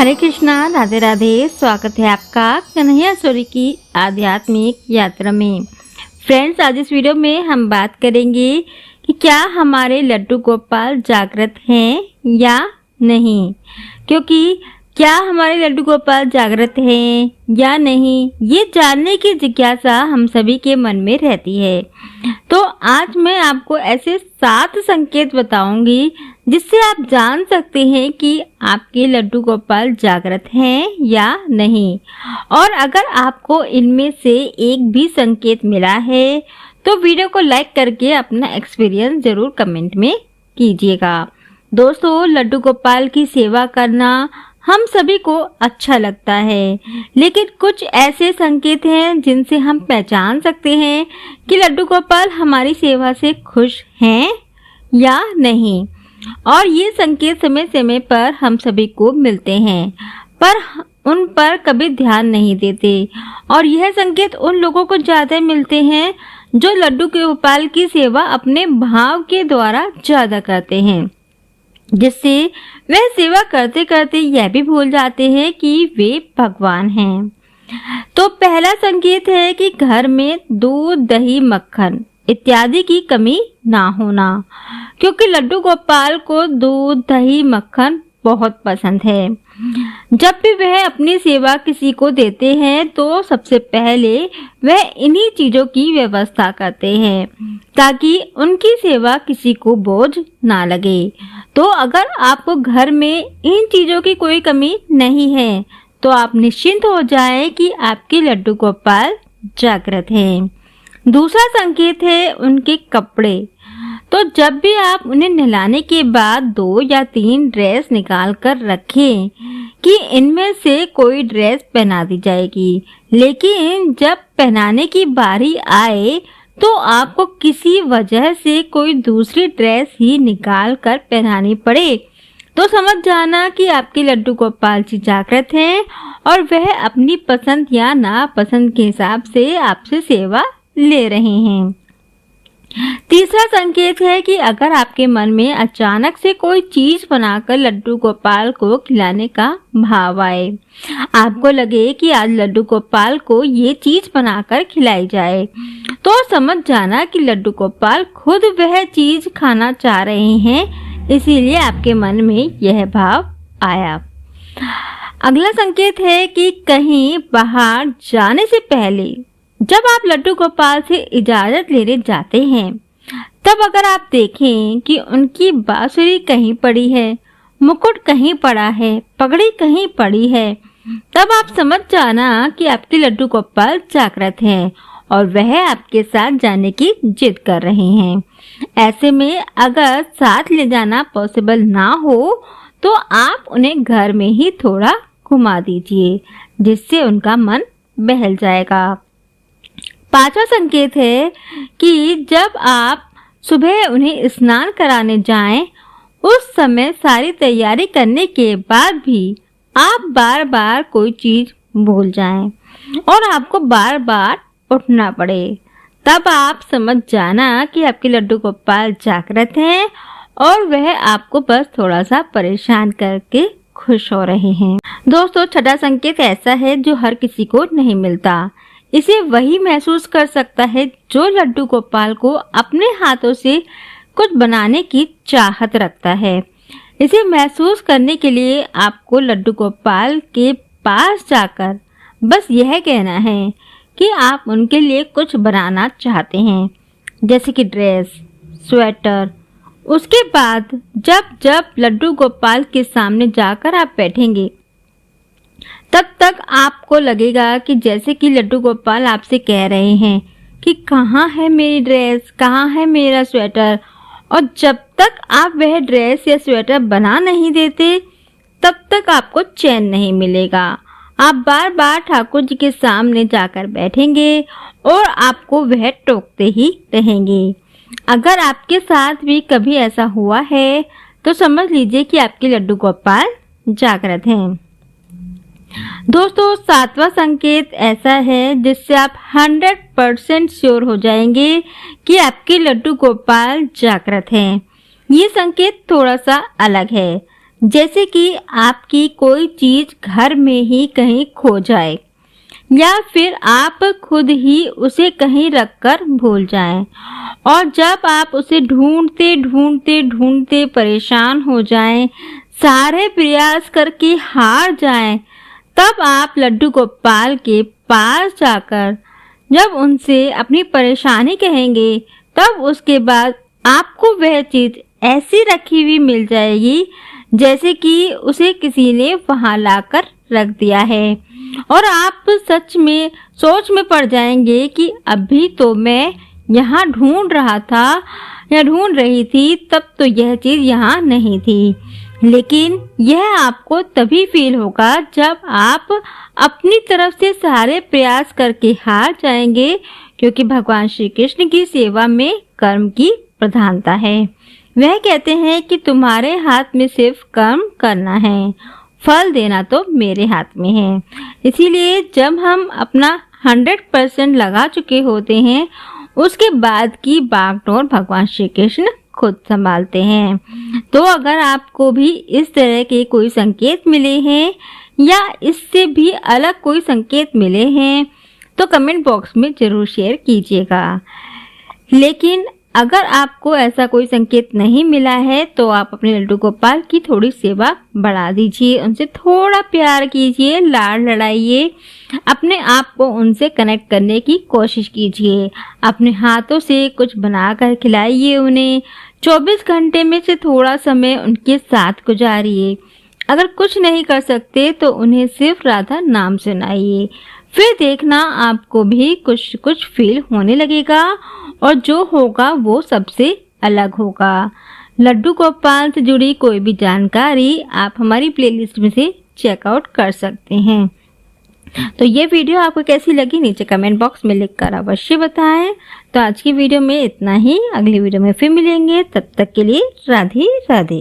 हरे कृष्णा, राधे राधे। स्वागत है आपका कन्हैया स्टोरी की आध्यात्मिक यात्रा में। फ्रेंड्स, आज इस वीडियो में हम बात करेंगे कि क्या हमारे लड्डू गोपाल जागृत हैं या नहीं, क्योंकि क्या हमारे लड्डू गोपाल जागृत हैं या नहीं, ये जानने की जिज्ञासा हम सभी के मन में रहती है। तो आज मैं आपको ऐसे 7 संकेत बताऊंगी जिससे आप जान सकते हैं कि आपके लड्डू गोपाल जागृत हैं या नहीं। और अगर आपको इनमें से एक भी संकेत मिला है तो वीडियो को लाइक करके अपना एक्सपीरियंस जरूर कमेंट में कीजिएगा। दोस्तों, लड्डू गोपाल की सेवा करना हम सभी को अच्छा लगता है, लेकिन कुछ ऐसे संकेत हैं जिनसे हम पहचान सकते हैं कि लड्डू गोपाल हमारी सेवा से खुश हैं या नहीं। और ये संकेत समय समय पर हम सभी को मिलते हैं, पर उन पर कभी ध्यान नहीं देते। और यह संकेत उन लोगों को ज़्यादा मिलते हैं जो लड्डू गोपाल की सेवा अपने भाव के द्वारा ज़्यादा करते हैं, जिससे वह सेवा करते करते यह भी भूल जाते हैं कि वे भगवान हैं। तो पहला संकेत है कि घर में दूध, दही, मक्खन इत्यादि की कमी ना होना, क्योंकि लड्डू गोपाल को दूध, दही, मक्खन बहुत पसंद है। जब भी वह अपनी सेवा किसी को देते हैं तो सबसे पहले वह इन्हीं चीजों की व्यवस्था करते हैं ताकि उनकी सेवा किसी को बोझ ना लगे। तो अगर आपको घर में इन चीजों की कोई कमी नहीं है तो आप निश्चिंत हो जाएं कि आपके लड्डू गोपाल जागृत हैं। दूसरा संकेत है उनके कपड़े। तो जब भी आप उन्हें नहलाने के बाद 2 या 3 ड्रेस निकाल कर रखें कि इनमें से कोई ड्रेस पहना दी जाएगी, लेकिन जब पहनाने की बारी आए तो आपको किसी वजह से कोई दूसरी ड्रेस ही निकाल कर पहनानी पड़े तो समझ जाना कि आपके लड्डू गोपाल जी जागृत हैं और वह अपनी पसंद या नापसंद के हिसाब से आपसे सेवा ले रहे हैं। तीसरा संकेत है कि अगर आपके मन में अचानक से कोई चीज बनाकर लड्डू गोपाल को खिलाने का भाव आए, आपको लगे कि आज लड्डू गोपाल को ये चीज बनाकर खिलाई जाए, तो समझ जाना कि लड्डू गोपाल खुद वह चीज खाना चाह रहे हैं, इसीलिए आपके मन में यह भाव आया। अगला संकेत है कि कहीं बाहर जाने से पहले जब आप लड्डू गोपाल से इजाजत लेने जाते हैं, तब अगर आप देखें कि उनकी बांसुरी कहीं पड़ी है, मुकुट कहीं पड़ा है, पगड़ी कहीं पड़ी है, तब आप समझ जाना कि आपके लड्डू गोपाल जागृत हैं और वह आपके साथ जाने की जिद कर रहे हैं। ऐसे में अगर साथ ले जाना पॉसिबल ना हो तो आप उन्हें घर में ही थोड़ा घुमा दीजिए, जिससे उनका मन बहल जाएगा। 5वां संकेत है कि जब आप सुबह उन्हें स्नान कराने जाएं, उस समय सारी तैयारी करने के बाद भी आप बार बार कोई चीज भूल जाएं और आपको बार बार उठना पड़े, तब आप समझ जाना कि आपके लड्डू गोपाल जागृत हैं और वह आपको बस थोड़ा सा परेशान करके खुश हो रहे हैं। दोस्तों, 6वां संकेत ऐसा है जो हर किसी को नहीं मिलता। इसे वही महसूस कर सकता है जो लड्डू गोपाल को अपने हाथों से कुछ बनाने की चाहत रखता है। इसे महसूस करने के लिए आपको लड्डू गोपाल के पास जाकर बस यह कहना है कि आप उनके लिए कुछ बनाना चाहते हैं, जैसे कि ड्रेस, स्वेटर। उसके बाद जब जब लड्डू गोपाल के सामने जाकर आप बैठेंगे, तब तक आपको लगेगा कि जैसे कि लड्डू गोपाल आपसे कह रहे हैं कि कहाँ है मेरी ड्रेस, कहाँ है मेरा स्वेटर। और जब तक आप वह ड्रेस या स्वेटर बना नहीं देते, तब तक आपको चैन नहीं मिलेगा। आप बार बार ठाकुर जी के सामने जाकर बैठेंगे और आपको वह टोकते ही रहेंगे। अगर आपके साथ भी कभी ऐसा हुआ है तो समझ लीजिए कि आपके लड्डू गोपाल जागृत हैं। दोस्तों, 7वां संकेत ऐसा है जिससे आप 100% श्योर हो जाएंगे कि आपके लड्डू गोपाल जागृत हैं। ये संकेत थोड़ा सा अलग है। जैसे कि आपकी कोई चीज घर में ही कहीं खो जाए या फिर आप खुद ही उसे कहीं रखकर भूल जाएं, और जब आप उसे ढूंढते ढूंढते ढूंढते परेशान हो जाएं, सारे प्रयास करके हार जाएं, तब आप लड्डू गोपाल के पास जाकर जब उनसे अपनी परेशानी कहेंगे, तब उसके बाद आपको वह चीज ऐसी रखी हुई मिल जाएगी जैसे कि उसे किसी ने वहां लाकर रख दिया है, और आप सच में सोच में पड़ जाएंगे कि अभी तो मैं यहाँ ढूंढ रहा था या ढूंढ रही थी, तब तो यह चीज यहाँ नहीं थी। लेकिन यह आपको तभी फील होगा जब आप अपनी तरफ से सारे प्रयास करके हार जाएंगे, क्योंकि भगवान श्री कृष्ण की सेवा में कर्म की प्रधानता है। वह कहते हैं कि तुम्हारे हाथ में सिर्फ कर्म करना है, फल देना तो मेरे हाथ में है। इसीलिए जब हम अपना 100% लगा चुके होते हैं, उसके बाद की बागडोर भगवान श्री कृष्ण खुद संभालते हैं। तो अगर आपको भी इस तरह के कोई संकेत मिले हैं या इससे भी अलग कोई संकेत मिले हैं, तो कमेंट बॉक्स में जरूर शेयर कीजिएगा। लेकिन अगर आपको ऐसा कोई संकेत नहीं मिला है, तो आप अपने लड्डू गोपाल की थोड़ी सेवा बढ़ा दीजिए, उनसे थोड़ा प्यार कीजिए, लाड लड़ाइए, अपने आप को उनसे कनेक्ट करने की कोशिश कीजिए। अपने हाथों से कुछ बनाकर खिलाइए उन्हें, 24 घंटे में से थोड़ा समय उनके साथ गुजारिए। अगर कुछ नहीं कर सकते तो उन्हें सिर्फ राधा नाम सुनाइए, फिर देखना आपको भी कुछ कुछ फील होने लगेगा, और जो होगा वो सबसे अलग होगा। लड्डू गोपाल से जुड़ी कोई भी जानकारी आप हमारी प्लेलिस्ट में से चेकआउट कर सकते हैं। तो ये वीडियो आपको कैसी लगी नीचे कमेंट बॉक्स में लिखकर अवश्य बताएं। तो आज की वीडियो में इतना ही, अगली वीडियो में फिर मिलेंगे, तब तक के लिए राधे राधे।